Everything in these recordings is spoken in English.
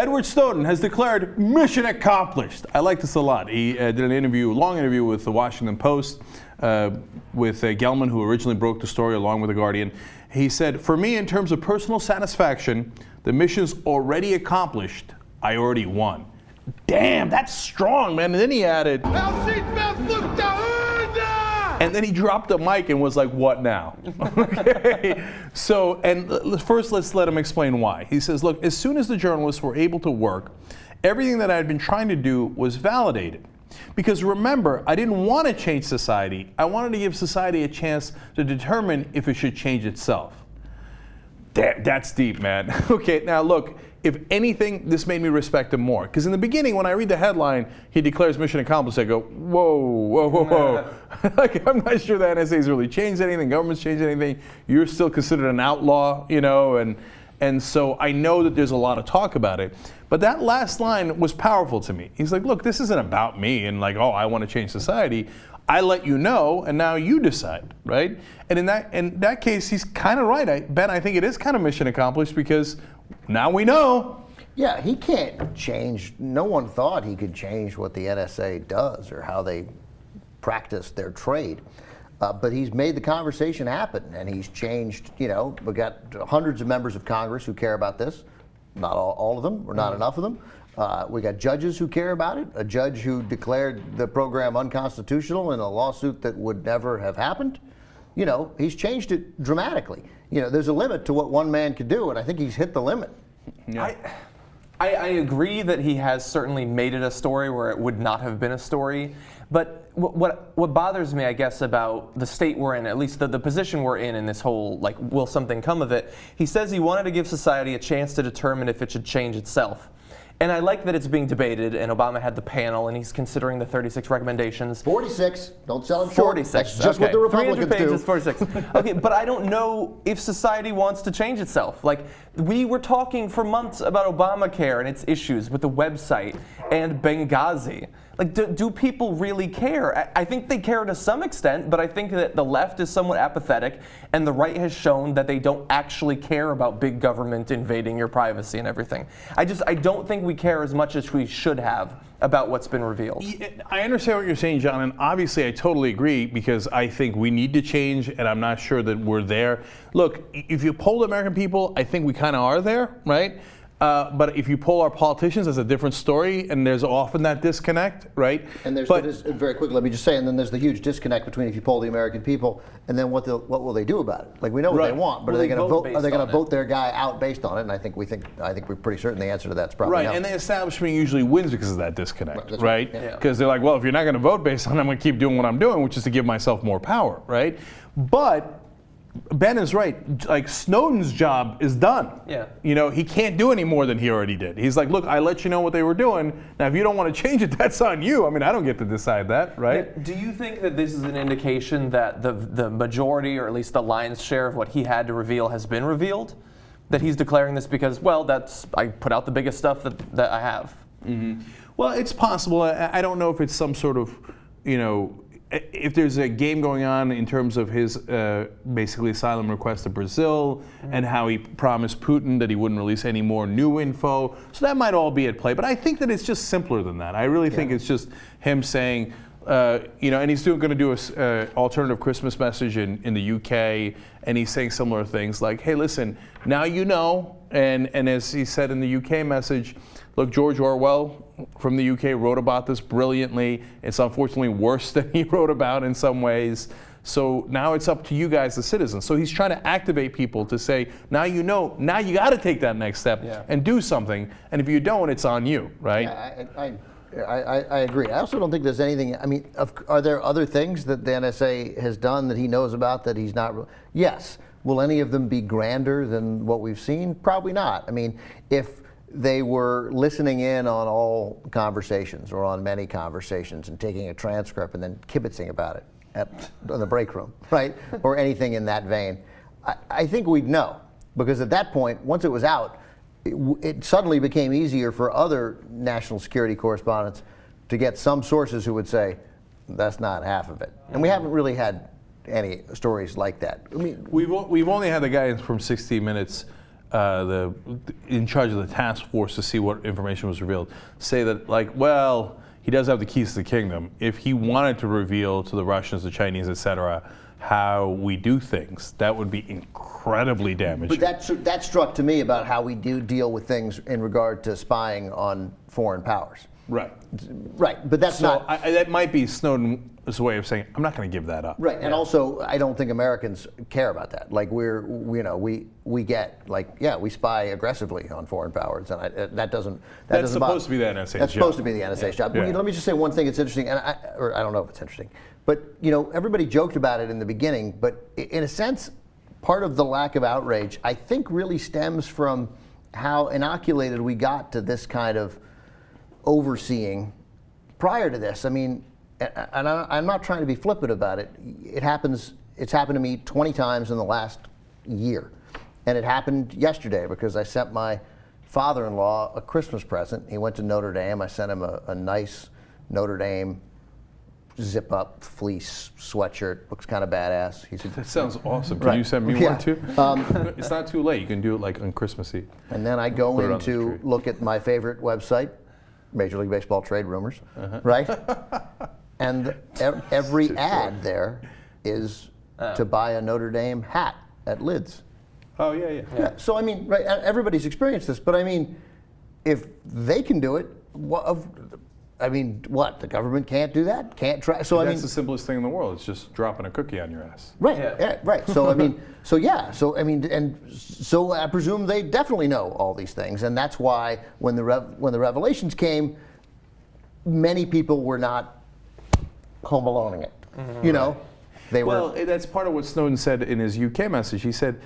Edward Snowden has declared mission accomplished. I like this a lot. He did an interview, long interview with the Washington Post, with Gelman, who originally broke the story along with The Guardian. He said, "For me, in terms of personal satisfaction, the mission's already accomplished. I already won." Damn, that's strong, man. And then he added, and then he dropped the mic and was like, "What now?" Okay. So, and first let's let him explain why. He says, look, as soon as the journalists were able to work, everything that I had been trying to do was validated. Because remember, I didn't want to change society. I wanted to give society a chance to determine if it should change itself. Damn, that's deep, man. Okay, now look, if anything, this made me respect him more. Because in the beginning, when I read the headline, he declares mission accomplished, I go, whoa, whoa, whoa, whoa. Like, I'm not sure the NSA's really changed anything, government's changed anything. You're still considered an outlaw, you know, and so I know that there's a lot of talk about it. But that last line was powerful to me. He's like, look, this isn't about me and like, oh, I want to change society. I let you know, and now you decide, right? And in that case, he's kind of right. Ben, I think it is kind of mission accomplished because now we know. Yeah, he can't change. No one thought he could change what the NSA does or how they practice their trade. But he's made the conversation happen, and he's changed, you know, we've got hundreds of members of Congress who care about this. Not all of them, or not enough of them. We got judges who care about it. A judge who declared the program unconstitutional in a lawsuit that would never have happened. You know, he's changed it dramatically. You know, there's a limit to what one man could do, and I think he's hit the limit. Yeah. I agree that he has certainly made it a story where it would not have been a story. But what bothers me, I guess, about the state we're in, at least the position we're in this whole, like, will something come of it? He says he wanted to give society a chance to determine if it should change itself. And I like that it's being debated, and Obama had the panel, and he's considering the 36 recommendations. 46. Don't sell him short. 46. That's just what the Republicans 300 pages, do. 46. Okay, but I don't know if society wants to change itself. Like, we were talking for months about Obamacare and its issues with the website and Benghazi. Like, do people really care? I think they care to some extent, but I think that the left is somewhat apathetic, and the right has shown that they don't actually care about big government invading your privacy and everything. I don't think we care as much as we should have about what's been revealed. I understand what you're saying, John, and obviously I totally agree because I think we need to change, and I'm not sure that we're there. Look, if you poll the American people, I think we kind of are there, right? But if you poll our politicians, that's a different story, and there's often that disconnect, right? And there's very quickly, let me just say, and then there's the huge disconnect between if you poll the American people, and then what will they do about it? Like, we know what they want, but are they going to vote? Are they going to vote their guy out based on it? And I think we're pretty certain the answer to that's probably right. no. And the establishment usually wins because of that disconnect, right? Because they're like, well, if you're not going to vote based on it, I'm going to keep doing what I'm doing, which is to give myself more power, right? But Ben is right. Like, Snowden's job is done. Yeah. You know, he can't do any more than he already did. He's like, look, I let you know what they were doing. Now, if you don't want to change it, that's on you. I mean, I don't get to decide that, right? Yeah. Do you think that this is an indication that the majority, or at least the lion's share of what he had to reveal has been revealed? That he's declaring this because, well, I put out the biggest stuff that I have? Mm-hmm. Well, it's possible. I don't know if it's some sort of, you know, if there's a game going on in terms of his basically asylum request to Brazil and how he promised Putin that he wouldn't release any more new info. So that might all be at play. But I think that it's just simpler than that. I really think it's just him saying, you know, and he's going to do an alternative Christmas message in the UK, and he's saying similar things like, hey, listen, now you know, and as he said in the UK message, look, George Orwell from the UK wrote about this brilliantly. It's unfortunately worse than he wrote about in some ways. So now it's up to you guys, the citizens. So he's trying to activate people to say, now you know, now you got to take that next step and do something. And if you don't, it's on you, right? I agree. I also don't think there's anything, I mean, are there other things that the NSA has done that he knows about that he's not? Yes. Will any of them be grander than what we've seen? Probably not. I mean, if they were listening in on all conversations or on many conversations and taking a transcript and then kibitzing about it in the break room, right? Or anything in that vein, I think we'd know. Because at that point, once it was out, it suddenly became easier for other national security correspondents to get some sources who would say, that's not half of it. And we haven't really had any stories like that. I mean, we've only had the guy from 60 Minutes in charge of the task force to see what information was revealed, say that, like, well, he does have the keys to the kingdom. If he wanted to reveal to the Russians, the Chinese, etc., how we do things, that would be incredibly damaging. But that struck to me about how we do deal with things in regard to spying on foreign powers. Right. Right, but that's So not. that might be Snowden's way of saying, I'm not going to give that up. Right, and also I don't think Americans care about that. Like we get like, yeah, we spy aggressively on foreign powers, and that doesn't. That's supposed to be the NSA's job. That's supposed to be the NSA's job. Yeah. Let me just say one thing that's interesting, and I don't know if it's interesting, but everybody joked about it in the beginning, but in a sense, part of the lack of outrage, I think, really stems from how inoculated we got to this kind of overseeing prior to this. I mean, and I'm not trying to be flippant about it. It's happened to me 20 times in the last year. And it happened yesterday because I sent my father-in-law a Christmas present. He went to Notre Dame. I sent him a nice Notre Dame zip-up fleece sweatshirt. Looks kind of badass. That sounds awesome. Can you send me one too? It's not too late. You can do it like on Christmas Eve. And then I go in on the to tree. look at my favorite website, Major League Baseball Trade Rumors, right? And every ad there is to buy a Notre Dame hat at Lids. Oh, yeah. So I mean, right? Everybody's experienced this, but I mean, if they can do it, what? The government can't do that? Can't try? So That's the simplest thing in the world. It's just dropping a cookie on your ass. Right, Yeah. right. So so I presume they definitely know all these things, and that's why when the revelations came, many people were not home aloneing it. They Well, were. that's part of what Snowden said in his UK message. He said,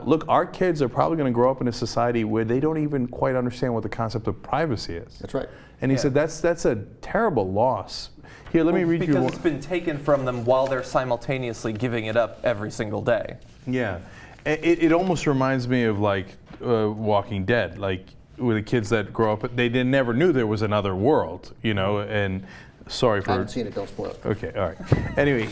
look, our kids are probably going to grow up in a society where they don't even quite understand what the concept of privacy is. That's right. And he said that's a terrible loss. Here, let me read you. Because it's been taken from them while they're simultaneously giving it up every single day. Yeah, it almost reminds me of like Walking Dead, like with the kids that grow up, they never knew there was another world, and sorry for. I haven't seen it. Don't spoil it. Okay, all right. Anyway,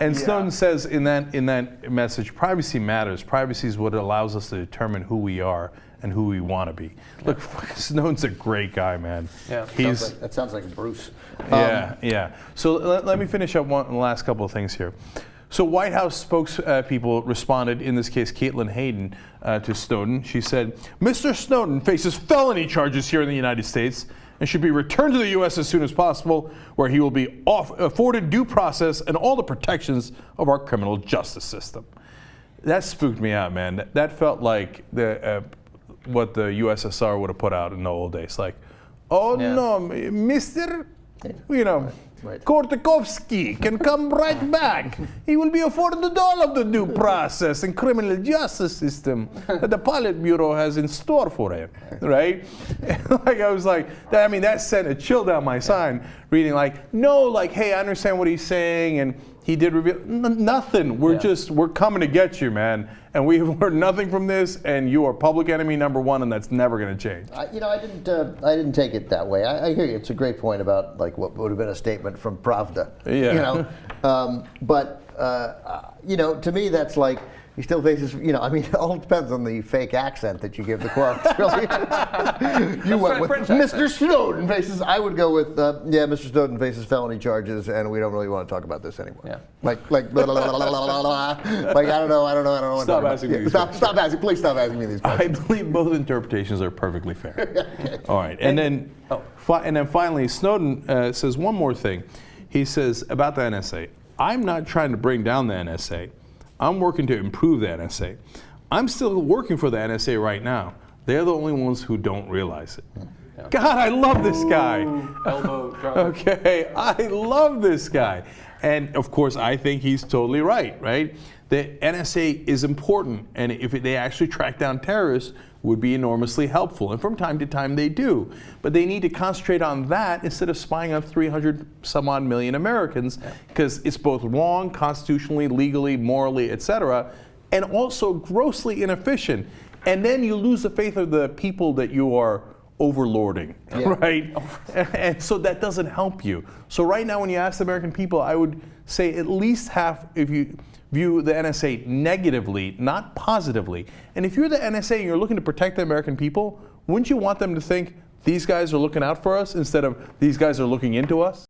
and Snowden says in that message, privacy matters. Privacy is what allows us to determine who we are and who we want to be. Look, Snowden's a great guy, man. Yeah. That sounds like Bruce. Yeah. So let me finish up the last couple of things here. So White House spokespeople responded, in this case, Caitlin Hayden, to Snowden. She said, Mr. Snowden faces felony charges here in the United States and should be returned to the U.S. as soon as possible, where he will be afforded due process and all the protections of our criminal justice system. That spooked me out, man. That felt like what the USSR would have put out in the old days. Like, no, Mr. Right. Kortakovsky can come right back. He will be afforded all of the due process and criminal justice system that the Politburo has in store for him, right? I was like, that sent a chill down my spine, reading hey, I understand what he's saying, and he did reveal nothing. We're coming to get you, man, and we have learned nothing from this, and you are public enemy number one, and that's never going to change. I didn't take it that way. I hear you. It's a great point about what would have been a statement from Pravda. Yeah. To me, that's like he still faces. It all depends on the fake accent that you give the quote. Really, you went with Mr. Snowden faces. I would go with Mr. Snowden faces felony charges, and we don't really want to talk about this anymore. Yeah. Like blah, blah, blah, blah, blah, blah. Like I don't know. Stop asking me these questions. Stop asking. Please stop asking me these questions. I believe both interpretations are perfectly fair. All right, and then finally, Snowden says one more thing. He says about the NSA, I'm not trying to bring down the NSA. I'm working to improve the NSA. I'm still working for the NSA right now. They're the only ones who don't realize it. Yeah. God, I love this guy. Elbow drop. Okay, I love this guy. And of course, I think he's totally right? The NSA is important, and if they actually track down terrorists, would be enormously helpful. And from time to time they do. But they need to concentrate on that instead of spying on 300 some odd million Americans, because it's both wrong, constitutionally, legally, morally, etc., and also grossly inefficient. And then you lose the faith of the people that you are overlording, Yeah. right? And so that doesn't help you. So right now, when you ask the American people, I would say at least half, if you view the NSA negatively, not positively. And if you're the NSA and you're looking to protect the American people, wouldn't you want them to think these guys are looking out for us instead of these guys are looking into us?